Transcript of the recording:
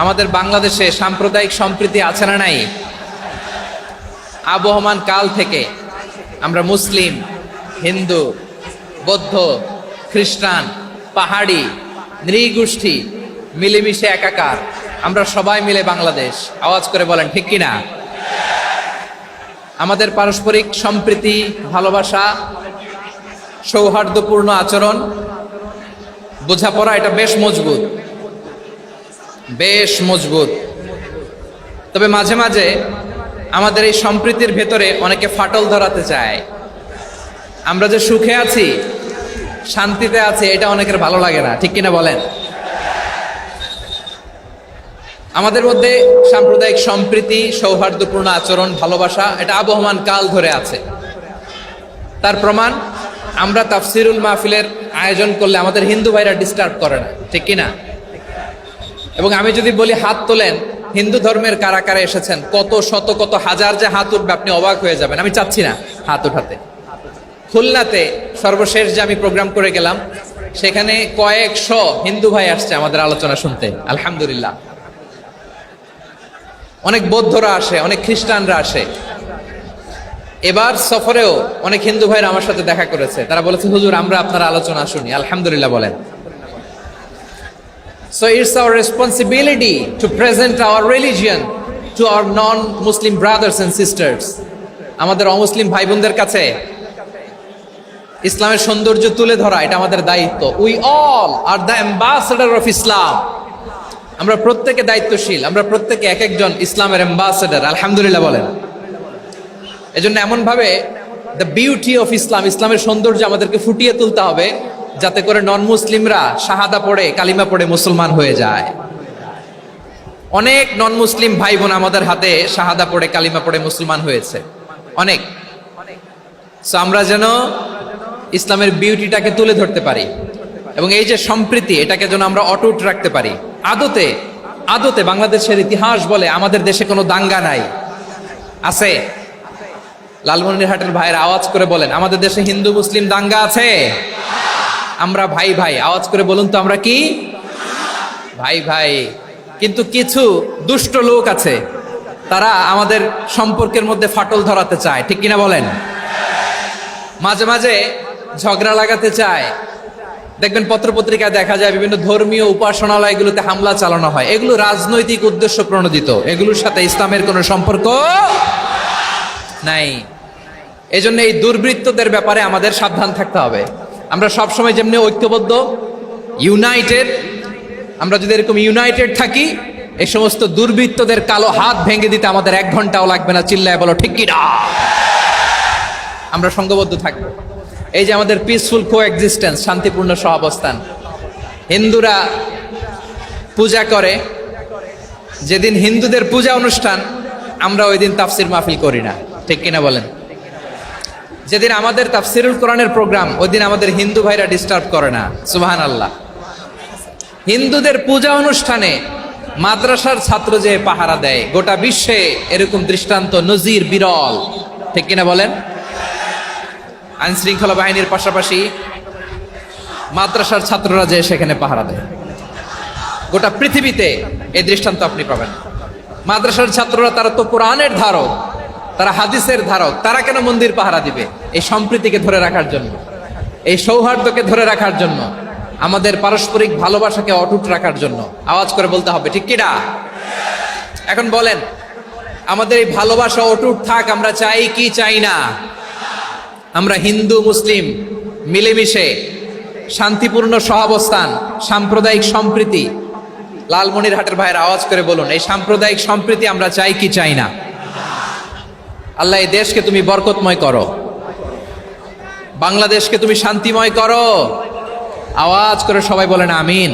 আমাদের বাংলাদেশে সাম্প্রদায়িক সম্প্রীতি আছে না নাই? আবহমান কাল থেকে আমরা মুসলিম, হিন্দু, বৌদ্ধ, খ্রিস্টান, পাহাড়ি, নৃগোষ্ঠী মিলেমিশে একাকার, আমরা সবাই মিলে বাংলাদেশ। আওয়াজ করে বলেন ঠিক কিনা? আমাদের পারস্পরিক সম্প্রীতি, ভালোবাসা, সৌহার্দ্যপূর্ণ আচরণ, বোঝাপড়া এটা বেশ মজবুত, বেশ মজবুত। তবে মাঝে মাঝে আমাদের এই সম্প্রীতির ভেতরে অনেকে ফাটল ধরাতে চায়। আমরা যে সুখে আছি, শান্তিতে আছি, এটা অনেকের ভালো লাগে না, ঠিক কিনা বলেন? আমাদের মধ্যে সাম্প্রদায়িক সম্প্রীতি, সৌহার্দ্যপূর্ণ আচরণ, ভালোবাসা এটা আবহমান কাল ধরে আছে। তার প্রমাণ আমরা তাফসিরুল মাহফিলের আয়োজন করলে আমাদের হিন্দু ভাইরা ডিস্টার্ব করে না, ঠিক কিনা? এবং আমি যদি বলি হাত তোলেন, হিন্দু ধর্মের কারা কারা এসেছেন, কত শত কত হাজার যে হাত উঠবে, আপনি অবাক হয়ে যাবেন। আমি চাচ্ছি না হাত উঠাতে। খুলনাতে সর্বশেষ যে আমি প্রোগ্রাম করে গেলাম, সেখানে কয়েকশো হিন্দু ভাই আসছে আমাদের আলোচনা শুনতে, আলহামদুলিল্লাহ। অনেক বৌদ্ধরা আসে, অনেক খ্রিস্টানরা আসে। এবার সফরেও অনেক হিন্দু ভাইরা আমার সাথে দেখা করেছে। তারা বলেছে, হুজুর আমরা আপনার আলোচনা শুনি, আলহামদুলিল্লাহ বলেন। So it's our responsibility to present our religion to our non-Muslim brothers and sisters. আমাদের অমুসলিম ভাই বোনদের কাছে ইসলামের সৌন্দর্য তুলে ধরা এটা আমাদের দায়িত্ব। We all are the ambassador of Islam. আমরা প্রত্যেকে দায়িত্বশীল, আমরা প্রত্যেকে এক একজন ইসলামের অ্যাম্বাসেডর, আলহামদুলিল্লাহ বলেন। এজন্য এমন ভাবে দ্য বিউটি অফ ইসলাম, ইসলামের সৌন্দর্য আমাদেরকে ফুটিয়ে তুলতে হবে, যাতে করে নন মুসলিমরা শাহাদা পড়ে, কালিমা পড়ে মুসলমান হয়ে যায়। অনেক নন মুসলিম ভাই বোন আমাদের হাতে শাহাদা পড়ে, কালিমা পড়ে মুসলমান হয়েছে, অনেক। সো আমরা যেন ইসলামের বিউটিটাকে তুলে ধরতে পারি, এবং এই যে সম্প্রীতি, এটাকে যেন আমরা অটুট রাখতে পারি। আদতে আদতে বাংলাদেশের ইতিহাস বলে আমাদের দেশে কোনো দাঙ্গা নাই, আছে? লালমনিরহাটের ভাইয়ের আওয়াজ করে বলেন, আমাদের দেশে হিন্দু মুসলিম দাঙ্গা আছে? আমরা ভাই ভাই, আওয়াজ করে বলুন তো, আমরা কি ভাই ভাই? কিন্তু কিছু দুষ্ট লোক আছে, তারা আমাদের সম্পর্কের মধ্যে ফাটল ধরাতে চায়, ঠিক কিনা বলেন? মাঝে মাঝে ঝগড়া লাগাতে চায়। দেখবেন পত্রপত্রিকায় দেখা যায় বিভিন্ন ধর্মীয় উপাসনালয়গুলোতে হামলা চালানো হয়। এগুলো রাজনৈতিক উদ্দেশ্য প্রণোদিত, এগুলোর সাথে ইসলামের কোনো সম্পর্ক নাই। এজন্য এই দুর্বৃত্তদের ব্যাপারে আমাদের সাবধান থাকতে হবে। আমরা সবসময় যেমনি ঐক্যবদ্ধ, ইউনাইটেড, আমরা যদি এরকম ইউনাইটেড থাকি, এই সমস্ত দুর্বৃত্তদের কালো হাত ভেঙে দিতে আমাদের 1 ঘন্টাও লাগবে না। চিল্লায় বলো ঠিক কি না? আমরা সংঘবদ্ধ থাকবো। এই যে আমাদের পিসফুল কোএক্সিস্টেন্স, শান্তিপূর্ণ সহাবস্থান। হিন্দুরা পূজা করে, যেদিন হিন্দুদের পূজা অনুষ্ঠান, আমরা ওই দিন তাফসির মাহফিল করি না, ঠিক কিনা বলেন? যেদিন আমাদের তাফসিরুল কোরআনের প্রোগ্রাম, ওই দিন আমাদের হিন্দু ভাইরা ডিস্টার্ব করে না, সুবহানাল্লাহ। হিন্দুদের পূজা অনুষ্ঠানে মাদ্রাসার ছাত্র যে পাহারা দেয়, গোটা বিশ্বে এরকম দৃষ্টান্ত, নজির বিরল, ঠিক কিনা বলেন? আইন শৃঙ্খলা বাহিনীর পাশাপাশি মাদ্রাসার ছাত্ররা যে সেখানে পাহারা দেয়, গোটা পৃথিবীতে এই দৃষ্টান্ত আপনি পাবেন। মাদ্রাসার ছাত্ররা, তারা তো কোরআনের ধারক, তারা হাদিসের ধারক, তারা কেন মন্দির পাহারা দিবে? এই সম্প্রীতিকে ধরে রাখার জন্য, এই সৌহার্দ্যকে ধরে রাখার জন্য, আমাদের পারস্পরিক ভালোবাসাকে অটুট রাখার জন্য। আওয়াজ করে বলতে হবে ঠিক কিনা? এখন বলেন, আমাদের এই ভালোবাসা অটুট থাক, আমরা চাই কি চাই না? আমরা হিন্দু মুসলিম মিলেমিশে শান্তিপূর্ণ সহাবস্থান, সাম্প্রদায়িক সম্প্রীতি। লালমনিরহাটের ভাইয়ের আওয়াজ করে বলুন, এই সাম্প্রদায়িক সম্প্রীতি আমরা চাই কি চাই না? আল্লাহ এই দেশকে তুমি বরকতময় করো, বাংলাদেশকে তুমি শান্তিময় করো। আওয়াজ করে সবাই বলেন আমিন।